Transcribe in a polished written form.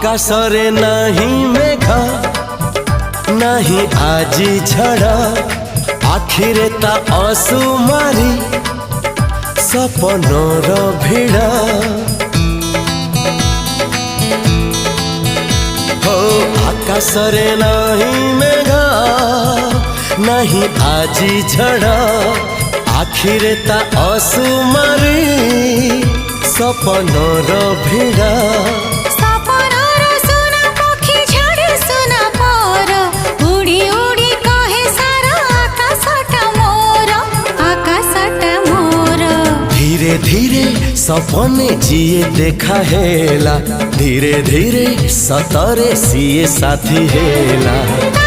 आकाशरे नहीं मेघ नहीं आजी झड़ा आखिरे ता असुमारी सपनर भिड़ा हो आकाशरे नहीं मेघ नहीं आजी झड़ा आखिरे ता असुमारी सपनर भिड़ा धीरे धीरे सपने जिए देखा हेला धीरे धीरे सतरे सीए साथी हेला।